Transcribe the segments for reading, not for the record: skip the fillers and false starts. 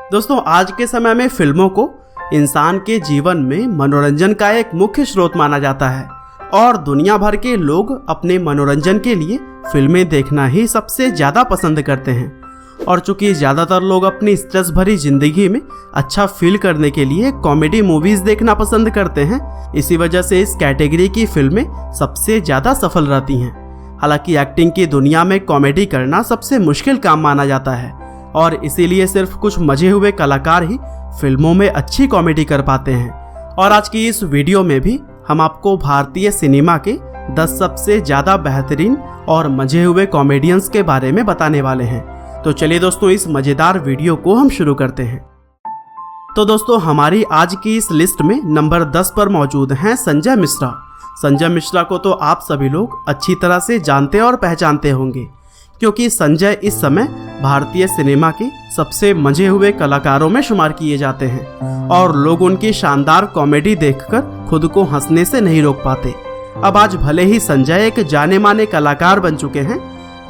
दोस्तों, आज के समय में फिल्मों को इंसान के जीवन में मनोरंजन का एक मुख्य स्रोत माना जाता है और दुनिया भर के लोग अपने मनोरंजन के लिए फिल्में देखना ही सबसे ज़्यादा पसंद करते हैं। और चूंकि ज़्यादातर लोग अपनी स्ट्रेस भरी जिंदगी में अच्छा फील करने के लिए कॉमेडी मूवीज़ देखना पसंद करते हैं, इसी वजह से इस कैटेगरी की फिल्में सबसे ज़्यादा सफल रहती हैं। हालांकि एक्टिंग की दुनिया में कॉमेडी करना सबसे मुश्किल काम माना जाता है और इसीलिए सिर्फ कुछ मजे हुए कलाकार ही फिल्मों में अच्छी कॉमेडी कर पाते हैं। और आज की इस वीडियो में भी हम आपको भारतीय सिनेमा के 10 सबसे ज़्यादा बेहतरीन और मजे हुए कॉमेडियंस के बारे में बताने वाले हैं। तो चलिए दोस्तों, इस मज़ेदार वीडियो को हम शुरू करते हैं। तो दोस्तों, हमारी आज की इस लिस्ट में नंबर 10 पर मौजूद हैं संजय मिश्रा। संजय मिश्रा को तो आप सभी लोग अच्छी तरह से जानते और पहचानते होंगे, क्योंकि संजय इस समय भारतीय सिनेमा के सबसे मजे हुए कलाकारों में शुमार किए जाते हैं और लोग उनकी शानदार कॉमेडी देखकर खुद को हंसने से नहीं रोक पाते। अब आज भले ही संजय एक जाने माने कलाकार बन चुके हैं,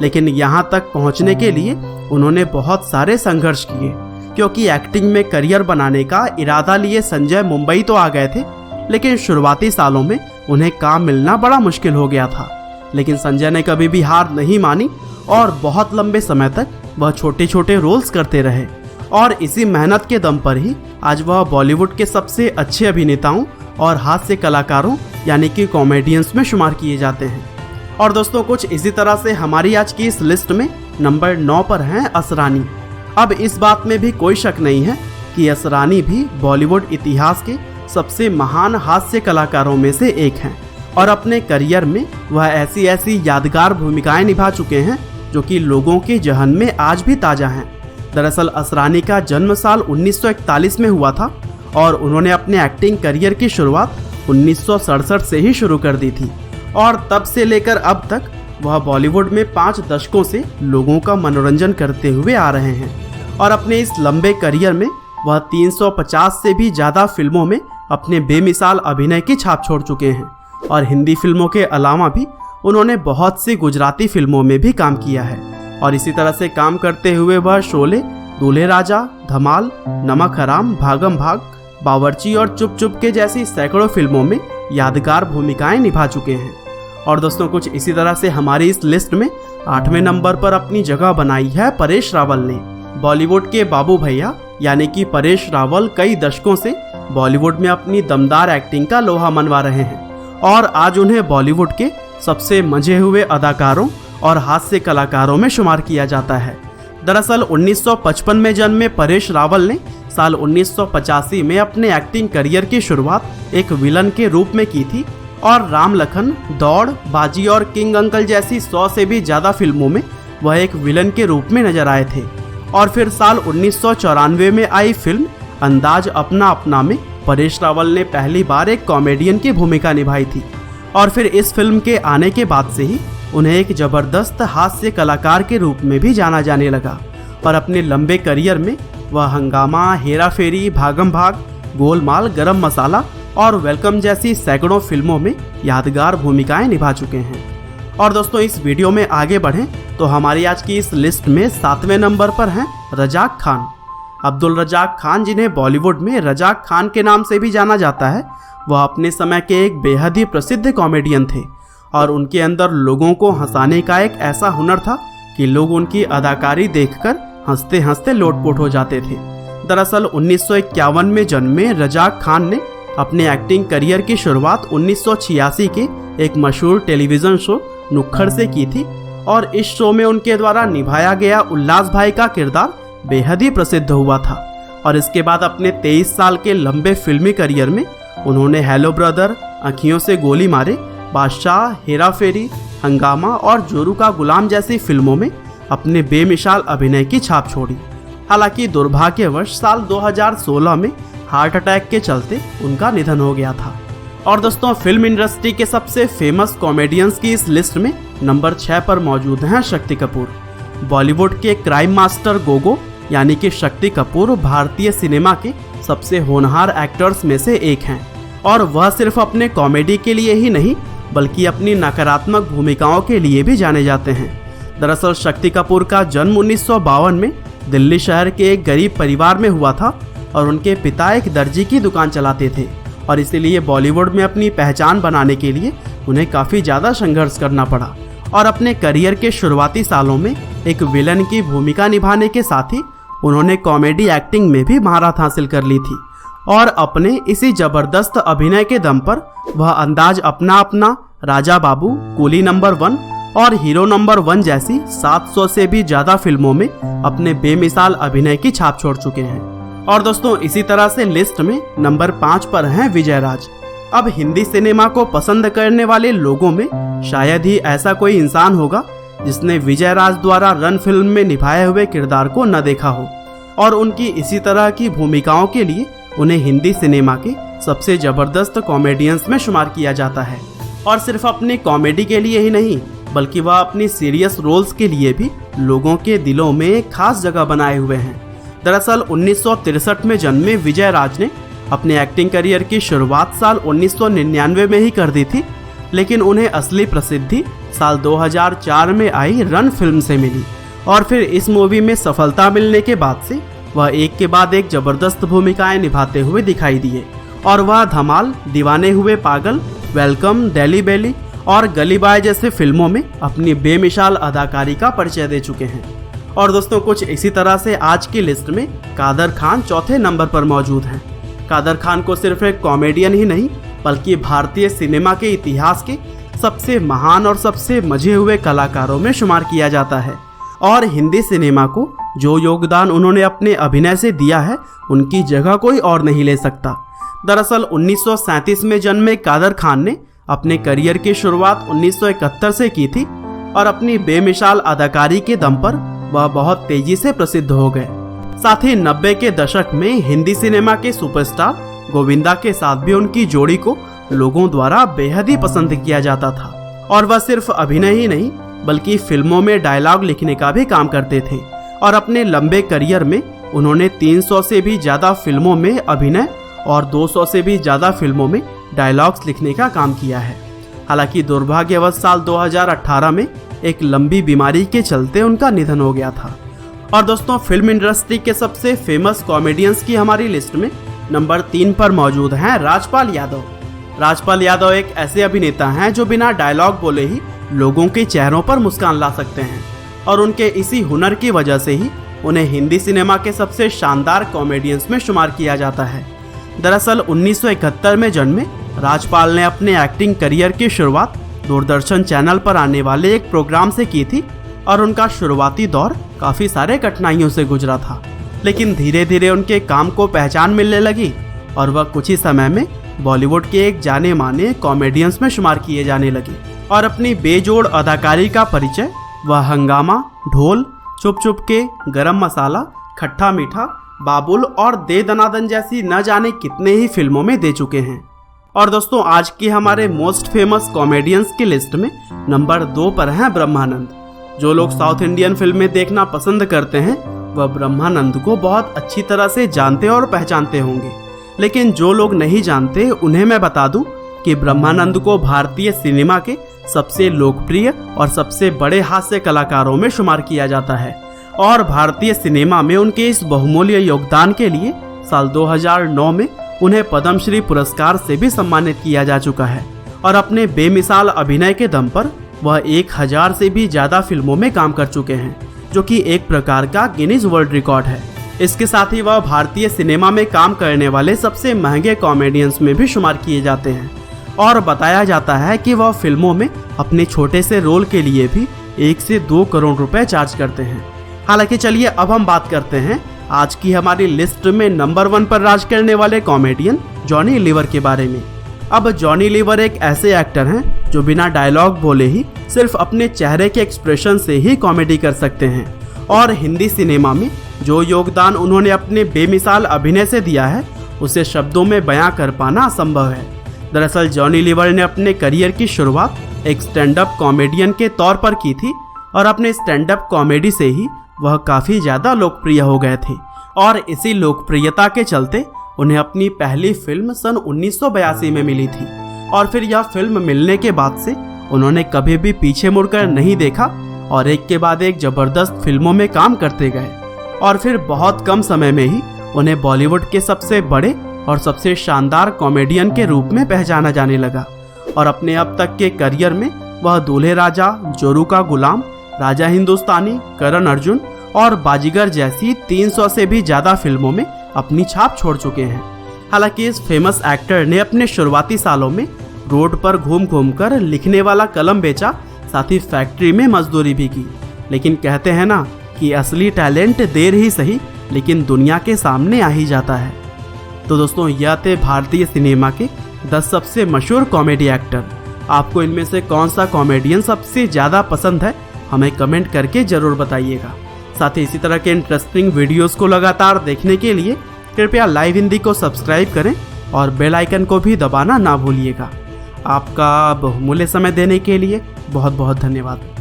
लेकिन यहाँ तक पहुँचने के लिए उन्होंने बहुत सारे संघर्ष किए, क्योंकि एक्टिंग में करियर बनाने का इरादा लिए संजय मुंबई तो आ गए थे, लेकिन शुरुआती सालों में उन्हें काम मिलना बड़ा मुश्किल हो गया था। लेकिन संजय ने कभी भी हार नहीं मानी और बहुत लंबे समय तक वह छोटे छोटे रोल्स करते रहे और इसी मेहनत के दम पर ही आज वह बॉलीवुड के सबसे अच्छे अभिनेताओं और हास्य कलाकारों यानी कि कॉमेडियंस में शुमार किए जाते हैं। और दोस्तों, कुछ इसी तरह से हमारी आज की इस लिस्ट में नंबर 9 पर हैं असरानी। अब इस बात में भी कोई शक नहीं है कि असरानी भी बॉलीवुड इतिहास के सबसे महान हास्य कलाकारों में से एक हैं और अपने करियर में वह ऐसी ऐसी यादगार भूमिकाएं निभा चुके हैं जो कि लोगों के जहन में आज भी ताज़ा हैं। दरअसल असरानी का जन्म साल 1941 में हुआ था और उन्होंने अपने एक्टिंग करियर की शुरुआत 1967 से ही शुरू कर दी थी और तब से लेकर अब तक वह बॉलीवुड में 5 दशकों से लोगों का मनोरंजन करते हुए आ रहे हैं। और अपने इस लंबे करियर में वह 350 से भी ज़्यादा फिल्मों में अपने बेमिसाल अभिनय की छाप छोड़ चुके हैं और हिंदी फिल्मों के अलावा भी उन्होंने बहुत सी गुजराती फिल्मों में भी काम किया है। और इसी तरह से काम करते हुए वह शोले, दूल्हे राजा, धमाल, नमक हराम, भागम भाग, बावर्ची और चुप चुप के जैसी सैकड़ों फिल्मों में यादगार भूमिकाएं निभा चुके हैं। और दोस्तों, कुछ इसी तरह से हमारी इस लिस्ट में 8वें नंबर पर अपनी जगह बनाई है परेश रावल ने। बॉलीवुड के बाबू भैया यानी कि परेश रावल कई दशकों से बॉलीवुड में अपनी दमदार एक्टिंग का लोहा मनवा रहे हैं और आज उन्हें बॉलीवुड के सबसे मजे हुए अदाकारों और हास्य कलाकारों में शुमार किया जाता है। दरअसल 1955 में जन्मे परेश रावल ने साल 1985 में अपने एक्टिंग करियर की शुरुआत एक विलन के रूप में की थी और राम लखन, दौड़, बाजी और किंग अंकल जैसी 100 से भी ज़्यादा फिल्मों में वह एक विलन के रूप में नजर आए थे। और फिर साल 1994 में आई फिल्म अंदाज अपना अपना में परेश रावल ने पहली बार एक कॉमेडियन की भूमिका निभाई थी और फिर इस फिल्म के आने के बाद से ही उन्हें एक जबरदस्त हास्य कलाकार के रूप में भी जाना जाने लगा। और अपने लंबे करियर में वह हंगामा, हेरा फेरी, भागम भाग, गोलमाल, गरम मसाला और वेलकम जैसी सैकड़ों फिल्मों में यादगार भूमिकाएं निभा चुके हैं। और दोस्तों, इस वीडियो में आगे बढ़ें तो हमारी आज की इस लिस्ट में 7वें नंबर पर हैं रजाक खान। अब्दुल रजाक खान, जिन्हें बॉलीवुड में रजाक खान के नाम से भी जाना जाता है, वह अपने समय के एक बेहद ही प्रसिद्ध कॉमेडियन थे और उनके अंदर लोगों को हंसाने का एक ऐसा हुनर था कि लोग उनकी अदाकारी देखकर हंसते हंसते लोटपोट हो जाते थे। दरअसल 1951 में जन्मे रजाक खान ने अपने एक्टिंग करियर की शुरुआत 1986 के एक मशहूर टेलीविज़न शो नुक्खड़ से की थी और इस शो में उनके द्वारा निभाया गया उल्लास भाई का किरदार बेहद ही प्रसिद्ध हुआ था। और इसके बाद अपने 23 साल के लंबे फिल्मी करियर में उन्होंने हेलो ब्रदर, आँखियों से गोली मारे, बादशाह, हेरा फेरी, हंगामा और जोरू का गुलाम जैसी फिल्मों में अपने बेमिसाल अभिनय की छाप छोड़ी। हालांकि दुर्भाग्यवश साल 2016 में हार्ट अटैक के चलते उनका निधन हो गया था। और दोस्तों, फिल्म इंडस्ट्री के सबसे फेमस कॉमेडियंस की इस लिस्ट में नंबर 6 पर मौजूद हैं शक्ति कपूर। बॉलीवुड के क्राइम मास्टर गोगो यानी कि शक्ति कपूर भारतीय सिनेमा के सबसे होनहार एक्टर्स में से एक हैं और वह सिर्फ अपने कॉमेडी के लिए ही नहीं बल्कि अपनी नकारात्मक भूमिकाओं के लिए भी जाने जाते हैं। दरअसल शक्ति कपूर का जन्म 1952 में दिल्ली शहर के एक गरीब परिवार में हुआ था और उनके पिता एक दर्जी की दुकान चलाते थे और इसीलिए बॉलीवुड में अपनी पहचान बनाने के लिए उन्हें काफ़ी ज़्यादा संघर्ष करना पड़ा और अपने करियर के शुरुआती सालों में एक विलन की भूमिका निभाने के साथ ही उन्होंने कॉमेडी एक्टिंग में भी महारत हासिल कर ली थी और अपने इसी जबरदस्त अभिनय के दम पर वह अंदाज अपना अपना, राजा बाबू, कूली नंबर 1 और हीरो नंबर 1 जैसी 700 से भी ज़्यादा फिल्मों में अपने बेमिसाल अभिनय की छाप छोड़ चुके हैं। और दोस्तों इसी तरह से लिस्ट में नंबर 5 पर हैं विजय राज। अब हिंदी सिनेमा को पसंद करने वाले लोगों में शायद ही ऐसा कोई इंसान होगा जिसने विजय राज द्वारा रन फिल्म में निभाए हुए किरदार को न देखा हो और उनकी इसी तरह की भूमिकाओं के लिए उन्हें हिंदी सिनेमा के सबसे जबरदस्त कॉमेडियंस में शुमार किया जाता है। और सिर्फ अपनी कॉमेडी के लिए ही नहीं बल्कि वह अपनी सीरियस रोल्स के लिए भी लोगों के दिलों में एक खास जगह बनाए हुए हैं। दरअसल 1963 में जन्मे विजय राज ने अपने एक्टिंग करियर की शुरुआत साल 1999 में ही कर दी थी, लेकिन उन्हें असली प्रसिद्धि साल 2004 में आई रन फिल्म से मिली और फिर इस मूवी में सफलता मिलने के बाद से वह एक के बाद एक जबरदस्त भूमिकाएं निभाते हुए दिखाई दिए और वह धमाल, दीवाने हुए पागल, वेलकम, दिल्ली बेली और गली बॉय जैसे फिल्मों में अपनी बेमिसाल अदाकारी का परिचय दे चुके हैं। और दोस्तों कुछ इसी तरह से आज की लिस्ट में कादर खान चौथे नंबर पर मौजूद हैं। कादर खान को सिर्फ एक कॉमेडियन ही नहीं बल्कि भारतीय सिनेमा के इतिहास के सबसे महान और सबसे मजे हुए कलाकारों में शुमार किया जाता है और हिंदी सिनेमा को जो योगदान उन्होंने अपने अभिनय से दिया है उनकी जगह कोई और नहीं ले सकता। दरअसल 1937 में जन्मे कादर खान ने अपने करियर की शुरुआत 1971 से की थी और अपनी बेमिसाल अदाकारी के दम पर वह बहुत तेजी से प्रसिद्ध हो गए। साथ ही 90 के दशक में हिंदी सिनेमा के सुपरस्टार गोविंदा के साथ भी उनकी जोड़ी को लोगों द्वारा बेहद ही पसंद किया जाता था और वह सिर्फ अभिनय ही नहीं बल्कि फिल्मों में डायलॉग लिखने का भी काम करते थे और अपने लंबे करियर में उन्होंने 300 से भी ज़्यादा फिल्मों में अभिनय और 200 से भी ज़्यादा फिल्मों में डायलॉग्स लिखने का काम किया है। हालांकि दुर्भाग्यवश साल 2018 में एक लंबी बीमारी के चलते उनका निधन हो गया था। और दोस्तों फिल्म इंडस्ट्री के सबसे फेमस कॉमेडियंस की हमारी लिस्ट में नंबर 3 पर मौजूद हैं राजपाल यादव। राजपाल यादव एक ऐसे अभिनेता हैं जो बिना डायलॉग बोले ही लोगों के चेहरों पर मुस्कान ला सकते हैं और उनके इसी हुनर की वजह से ही उन्हें हिंदी सिनेमा के सबसे शानदार कॉमेडियंस में शुमार किया जाता है। दरअसल 1971 में जन्मे राजपाल ने अपने एक्टिंग करियर की शुरुआत दूरदर्शन चैनल पर आने वाले एक प्रोग्राम से की थी और उनका शुरुआती दौर काफ़ी सारे कठिनाइयों से गुजरा था, लेकिन धीरे धीरे उनके काम को पहचान मिलने लगी और वह कुछ ही समय में बॉलीवुड के एक जाने माने कॉमेडियंस में शुमार किए जाने लगे और अपनी बेजोड़ अदाकारी का परिचय वह हंगामा, ढोल, चुप चुप के, गरम मसाला, खट्टा मीठा, बाबुल और दे दनादन जैसी न जाने कितने ही फिल्मों में दे चुके हैं। और दोस्तों आज की हमारे मोस्ट फेमस कॉमेडियंस की लिस्ट में नंबर 2 पर हैं ब्रह्मानंद। जो लोग साउथ इंडियन फिल्में देखना पसंद करते हैं वह ब्रह्मानंद को बहुत अच्छी तरह से जानते और पहचानते होंगे, लेकिन जो लोग नहीं जानते उन्हें मैं बता दूं कि ब्रह्मानंद को भारतीय सिनेमा के सबसे लोकप्रिय और सबसे बड़े हास्य कलाकारों में शुमार किया जाता है और भारतीय सिनेमा में उनके इस बहुमूल्य योगदान के लिए साल 2009 में उन्हें पद्मश्री पुरस्कार से भी सम्मानित किया जा चुका है और अपने बेमिसाल अभिनय के दम पर वह 1000 से भी ज़्यादा फिल्मों में काम कर चुके हैं, जो कि एक प्रकार का गिनीज वर्ल्ड रिकॉर्ड है। इसके साथ ही वह भारतीय सिनेमा में काम करने वाले सबसे महंगे कॉमेडियंस में भी शुमार किए जाते हैं और बताया जाता है कि वह फिल्मों में अपने छोटे से रोल के लिए भी 1 से 2 करोड़ रुपए चार्ज करते हैं। हालांकि चलिए अब हम बात करते हैं आज की हमारी लिस्ट में नंबर 1 पर राज करने वाले कॉमेडियन जॉनी लीवर के बारे में। अब जॉनी लीवर एक ऐसे एक्टर हैं जो बिना डायलॉग बोले ही सिर्फ अपने चेहरे के एक्सप्रेशन से ही कॉमेडी कर सकते हैं और हिंदी सिनेमा में जो योगदान उन्होंने अपने बेमिसाल अभिनय से दिया है उसे शब्दों में बयां कर पाना असंभव है। दरअसल जॉनी लीवर ने अपने करियर की शुरुआत एक स्टैंड अप कॉमेडियन के तौर पर की थी और अपने स्टैंड अप कॉमेडी से ही वह काफ़ी ज़्यादा लोकप्रिय हो गए थे और इसी लोकप्रियता के चलते उन्हें अपनी पहली फिल्म सन 1982 में मिली थी और फिर यह फिल्म मिलने के बाद से उन्होंने कभी भी पीछे मुड़कर नहीं देखा और एक के बाद एक जबरदस्त फिल्मों में काम करते गए। और फिर बहुत कम समय में ही उन्हें बॉलीवुड के सबसे बड़े और सबसे शानदार कॉमेडियन के रूप में पहचाना जाने लगा। और अपने अब तक के करियर में वह दूल्हे राजा, जोरू का गुलाम, राजा हिंदुस्तानी, करण अर्जुन और बाजीगर जैसी 300 से भी ज़्यादा फिल्मों में अपनी छाप छोड़ चुके हैं। हालांकि इस फेमस एक्टर ने अपने शुरुआती सालों में रोड पर घूम घूम कर लिखने वाला कलम बेचा, साथ ही फैक्ट्री में मजदूरी भी की। लेकिन कहते हैं ना कि असली टैलेंट देर ही सही लेकिन दुनिया के सामने आ ही जाता है। तो दोस्तों, यह थे भारतीय सिनेमा के 10 सबसे मशहूर कॉमेडी एक्टर। आपको इनमें से कौन सा कॉमेडियन सबसे ज़्यादा पसंद है, हमें कमेंट करके ज़रूर बताइएगा। साथ ही इसी तरह के इंटरेस्टिंग वीडियोस को लगातार देखने के लिए कृपया लाइव हिंदी को सब्सक्राइब करें और बेल आइकन को भी दबाना ना भूलिएगा। आपका बहुमूल्य समय देने के लिए बहुत बहुत धन्यवाद।